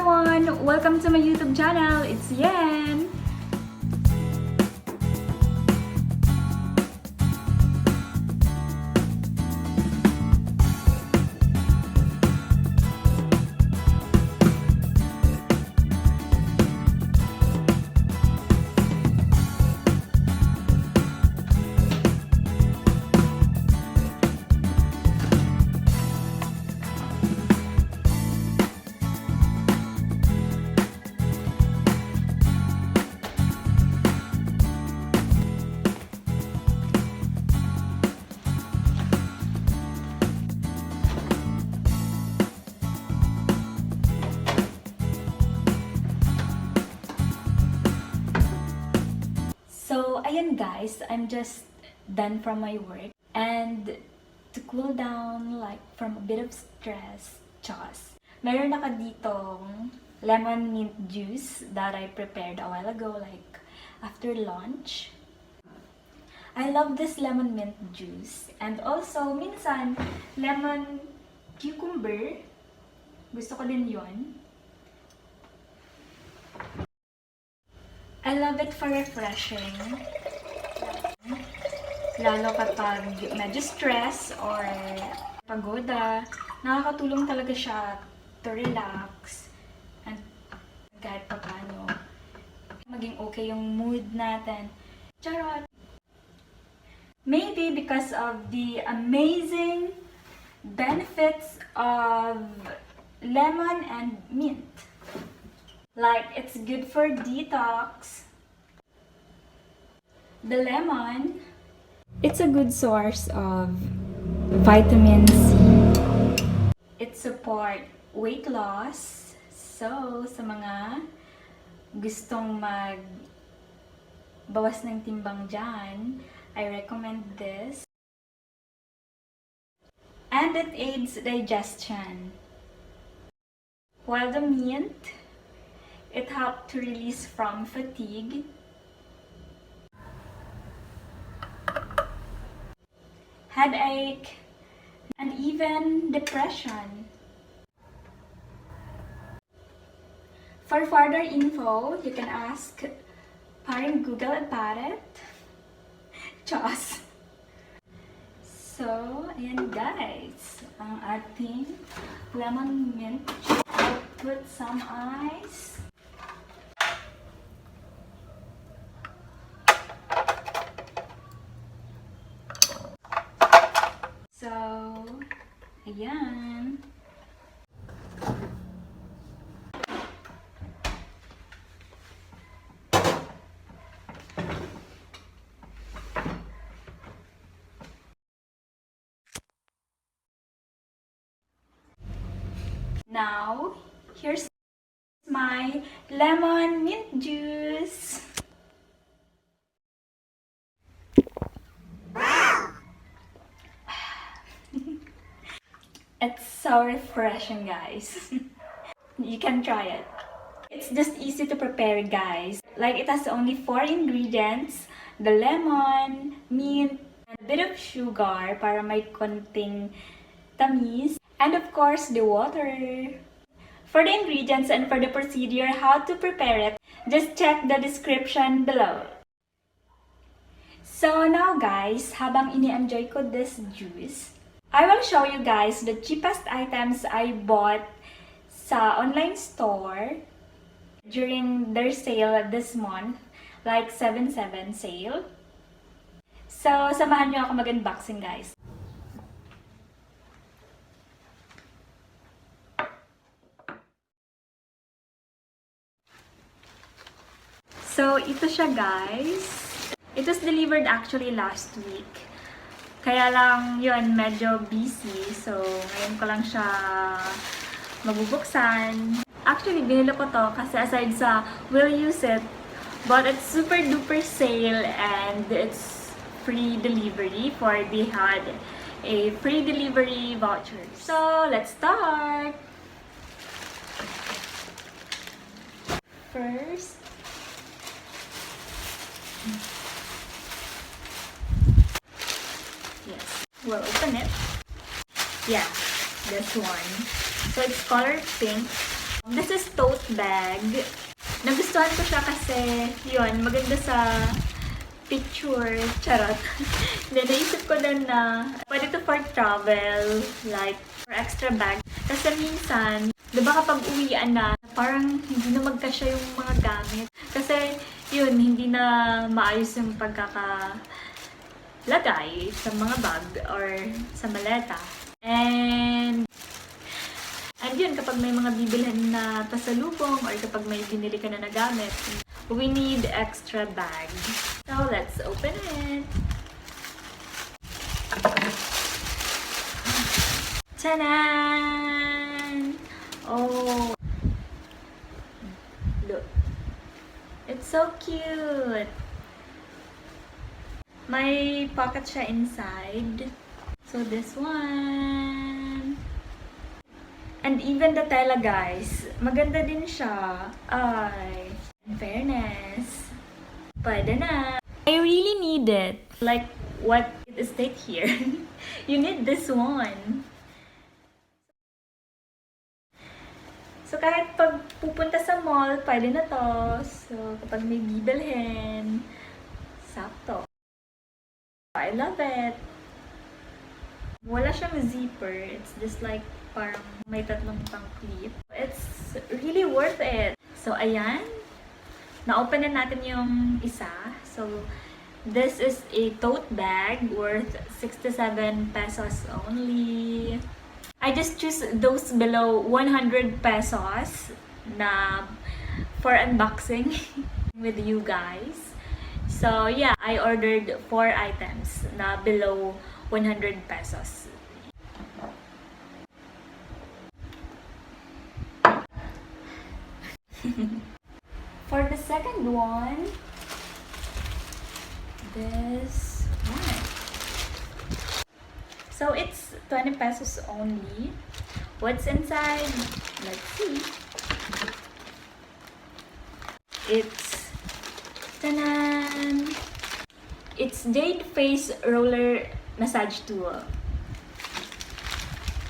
everyone! Welcome to my YouTube channel. It's Yen! So, ayan guys, I'm just done from my work. And to cool down, like, from a bit of stress, meron ako ditong lemon mint juice that I prepared a while ago, like, after lunch. I love this lemon mint juice. And also, minsan, lemon cucumber. Gusto ko din yun. I love it for refreshing. Lalo kapag medyo stress or pagoda, nakakatulong talaga siya to relax and kahit pa paano maging okay yung mood natin. Charot! Maybe because of the amazing benefits of lemon and mint. Like, it's good for detox. The lemon, it's a good source of vitamin C. It supports weight loss. So, sa mga gustong magbawas ng timbang dyan, I recommend this. And it aids digestion. While the mint, it helps to release from fatigue, headache, and even depression. For further info, you can ask Paring Google about it. Chos! So, ayan guys, ang ating lemon mint. I'll put some ice. So, ayan. Now, here's my lemon mint juice. It's so refreshing, guys. You can try it. It's just easy to prepare, guys. Like, it has only 4 ingredients. The lemon, mint, and a bit of sugar para may konting tamis. And of course, the water. For the ingredients and for the procedure, how to prepare it, just check the description below. So now, guys, habang ini-enjoy ko this juice, I will show you guys the cheapest items I bought sa online store during their sale this month, like 7/7 sale. So, samahan niyo ako mag-unboxing, guys. So, ito siya, guys. It was delivered actually last week. Kaya lang, yun, medyo busy. So, ngayon ko lang siya mabubuksan. Actually, binili ko to kasi aside sa will use it, but it's super duper sale and it's free delivery for they had a free delivery voucher. So, let's start! First, yes. We'll open it. Yeah, this one. So it's colored pink. This is tote bag. Nagustuhan ko siya kasi, yun, maganda sa picture. Charot. Then, naisip ko din na pwede to for travel, like, for extra bag. Kasi minsan, diba kapag uwian na, parang hindi na magkasya yung mga gamit. Kasi, yun, hindi na maayos yung pagkakalagay sa mga bag or sa maleta. And yun, kapag may mga bibilhan na pasalubong or kapag may binili ka na gamit, we need extra bag. So, let's open it. Tanan! Oh! Look. It's so cute! May pocket siya inside. So, this one. And even the tela, guys. Maganda din siya. Ay, in fairness. Pwede na. I really need it. Like what it states here. You need this one. So, kahit pag pupunta sa mall, pwede na to. So, kapag may bibilhin, sakto. I love it. Wala siyang zipper. It's just like parang may tatlong pang clip. It's really worth it. So, ayan. Na-open na natin yung isa. So, this is a tote bag worth 67 pesos only. I just choose those below 100 pesos na for unboxing with you guys. So, yeah, I ordered 4 items na below 100 pesos. For the second one, this one. So it's 20 pesos only. What's inside? Let's see. It's tanan! It's Jade Face Roller Massage Tool.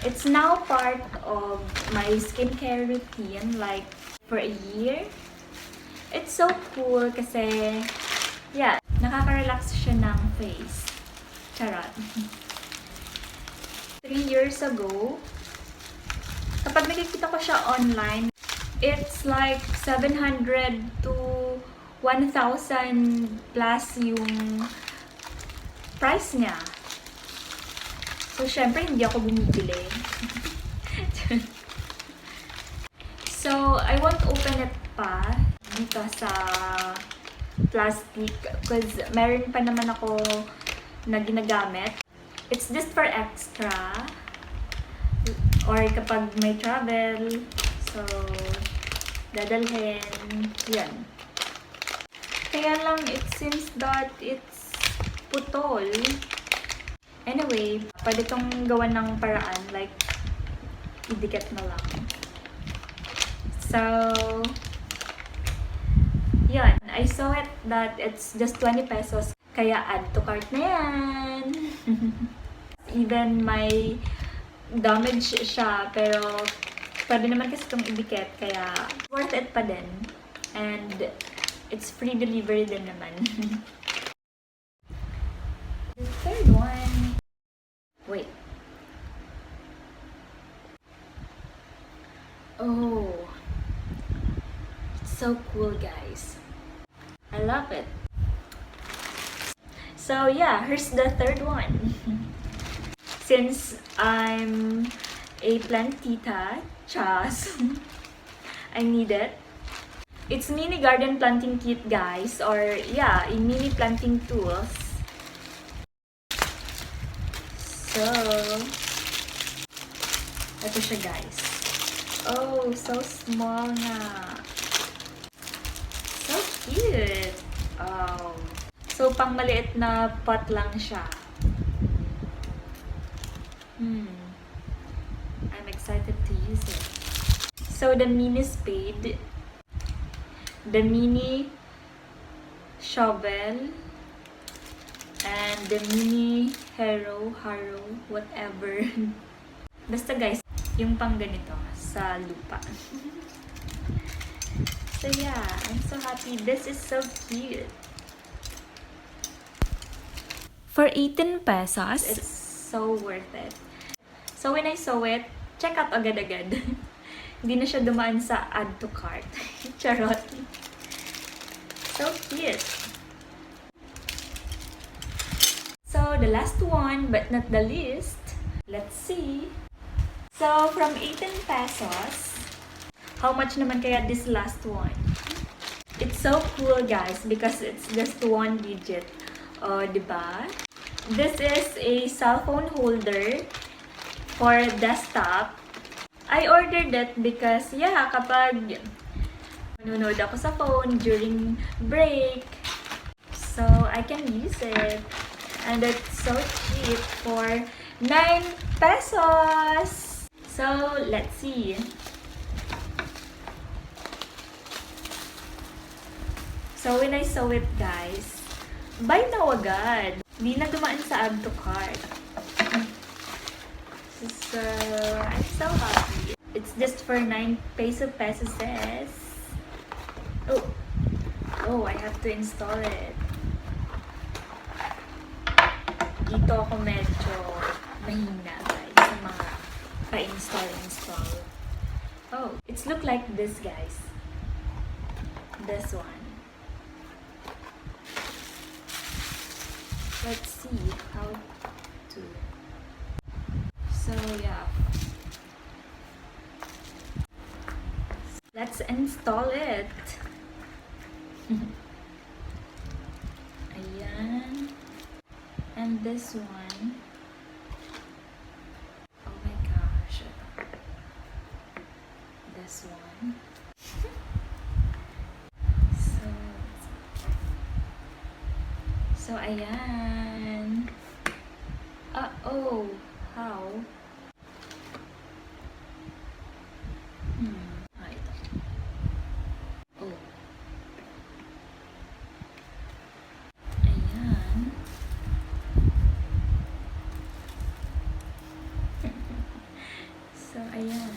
It's now part of my skincare routine, like for a year. It's so cool kasi, yeah, nakaka-relax siya ng face. Charot. 3 years ago, kapag nakikita ko siya online, it's like 700 to 1,000 plus yung price niya. So, syempre, hindi ako bumibili. So, I won't open it pa dito sa plastic because meron pa naman ako na ginagamit. It's just for extra or kapag may travel. So, dadalhin. Yan. Kaya lang, it seems that it's putol. Anyway, pwede itong gawan ng paraan. Like, idikit na lang. So, yan. I saw it that it's just 20 pesos. Kaya add to cart na yan. Even may damage siya. Pero, pwede naman kasi itong idikit. Kaya, worth it pa din. And, it's free delivery din naman. The third one. Wait. Oh. It's so cool, guys. I love it. So, yeah, here's the third one. Since I'm a plantita, chas, I need it. It's mini garden planting kit, guys, or yeah, a mini planting tools. So, ito siya, guys. Oh, so small nga. So cute. Oh. So, pang maliit na pot lang siya. I'm excited to use it. So, the mini spade, the mini shovel, and the mini harrow, whatever. Basta guys, yung pang ganito sa lupa. So yeah, I'm so happy. This is so cute. For 18 pesos, it's so worth it. So when I saw it, check out agad-agad. Hindi na siya dumaan sa add to cart. Charot. So cute. So the last one, but not the least, let's see. So from 18 pesos, how much naman kaya this last one? It's so cool, guys, because it's just one digit. Diba? This is a cell phone holder for desktop. I ordered it because, yeah, kapag nanonood ako sa phone during break, so I can use it. And it's so cheap for 9 pesos. So, let's see. So, when I saw it, guys, buy now agad. Hindi na dumaan sa add to cart. So, I'm so happy. It's just for 9 pesos. Oh, I have to install it. Dito ako medyo mahina, guys, sa mga pa-install. Oh, it's look like this, guys. This one. Let's see how to. So yeah, let's install it. Ayan. And this one. Oh my gosh. This one. So ayan. Oh, how? Ito. Oh. Ayan. So ayan.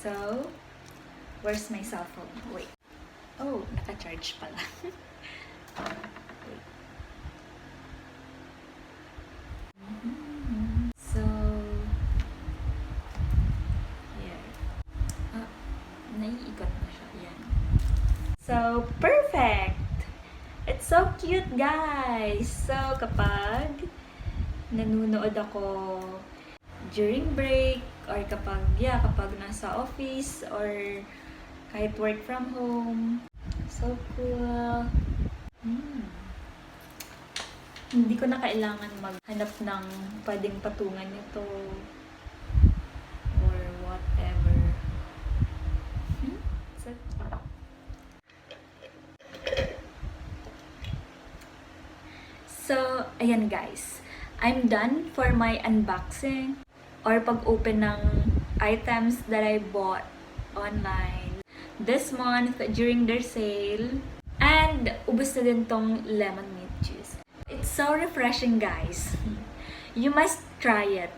So, where's my cell phone? Wait. Oh, naka-charge pala. Wait. So, here. Naiikot na siya. Yan. So, perfect! It's so cute, guys! So, kapag nanonood ako during break, or kapag nasa office, or kahit work from home. So cool. Hindi ko na kailangan maghanap ng pwedeng patungan nito. Or whatever. So, ayan guys. I'm done for my unboxing or pag-open ng items that I bought online this month during their sale. And ubos na din tong lemon mint juice. It's so refreshing, guys. You must try it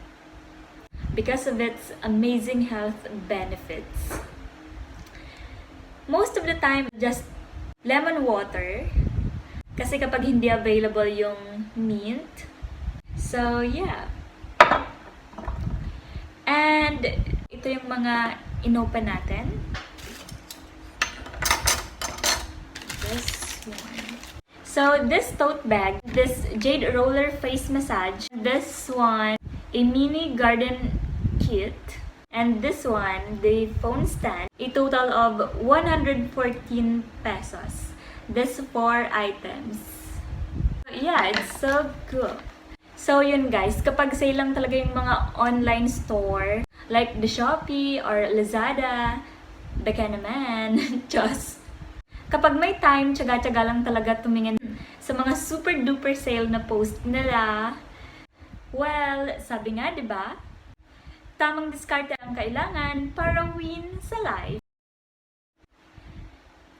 because of its amazing health benefits. Most of the time, just lemon water. Kasi kapag hindi available yung mint. So, yeah. And ito yung mga inopen natin. This one. So, this tote bag, this jade roller face massage, this one, a mini garden kit, and this one, the phone stand, a total of 114 pesos. This 4 items. Yeah, it's so cool. So, yun guys, kapag sale lang talaga yung mga online store, like the Shopee or Lazada, baka naman, just. Kapag may time, tsaga-tsaga lang talaga tumingin sa mga super duper sale na post nila. Well, sabi nga, di ba? Tamang diskarte ang kailangan para win sa life.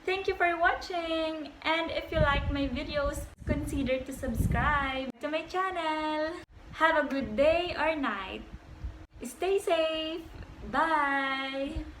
Thank you for watching! And if you like my videos, consider to subscribe to my channel. Have a good day or night. Stay safe! Bye!